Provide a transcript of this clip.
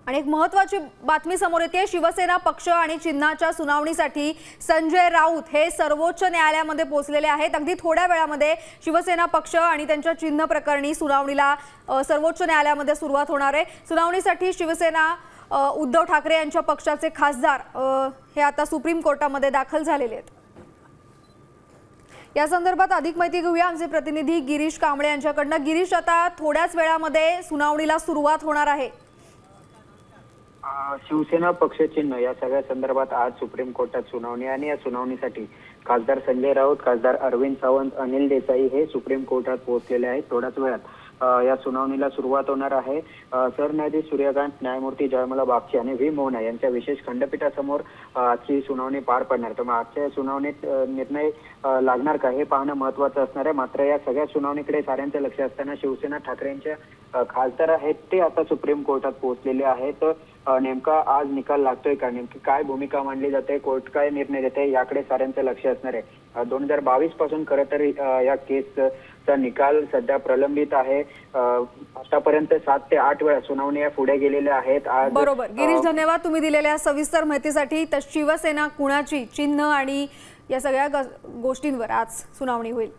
आणि एक महत्त्वाची बातमी समोर येते। शिवसेना पक्ष आणि चिन्हाच्या सुनावणीसाठी संजय राऊत हे सर्वोच्च न्यायालयामध्ये पोहोचलेले आहेत। अगदी थोड्या वेळामध्ये शिवसेना पक्ष आणि त्यांच्या चिन्ह प्रकरणी सुनावणीला सर्वोच्च न्यायालयामध्ये सुरुवात होणार आहे। सुनावणीसाठी शिवसेना उद्धव ठाकरे यांच्या पक्षाचे खासदार हे आता सुप्रीम कोर्टामध्ये दाखल झालेले आहेत। या संदर्भात अधिक माहिती घेऊया आमचे प्रतिनिधी गिरीश कांबळे यांच्याकडून। गिरीश, आता थोड्याच वेळामध्ये सुनावणीला सुरुवात होणार आहे। शिवसेना पक्ष चिन्ह या सगळ्या संदर्भात आज सुप्रीम कोर्टात सुनावणी आणि या सुनावणीसाठी खासदार संजय राऊत, खासदार अरविंद सावंत, अनिल देसाई हे सुप्रीम कोर्टात पोहोचलेले आहेत। थोड्याच वेळात या सुनावणीला सुरुवात होणार आहे। सरन्यायाधीश सूर्यकांत, न्यायमूर्ती जयमला बागची आणि व्ही मोहना यांच्या विशेष खंडपीठासमोर आजची सुनावणी पार पडणार। तर आजच्या सुनावणीत निर्णय लागणार का हे पाहणं महत्त्वाचं असणार आहे। मात्र या सगळ्या सुनावणीकडे साऱ्यांचं लक्ष असताना शिवसेना ठाकरेंच्या खासदार आहेत ते आता सुप्रीम कोर्टात पोहोचलेले आहेत। नेमका आज निकाल लागतोय का, नेमकी काय भूमिका मांडली जाते, कोर्ट काय निर्णय देते याकडे साऱ्यांचं लक्ष असणार आहे। 2022 पासून खरं तर या केसचा निकाल सध्या प्रलंबित आहे। आतापर्यंत 7 ते 8 वेळा सुनावणी पुढे गेलेल्या आहेत। आज बरोबर गिरीश, धन्यवाद तुम्ही दिलेल्या सविस्तर माहितीसाठी। तर शिवसेना कुणाची चिन्ह आणि या सगळ्या गोष्टींवर आज सुनावणी होईल।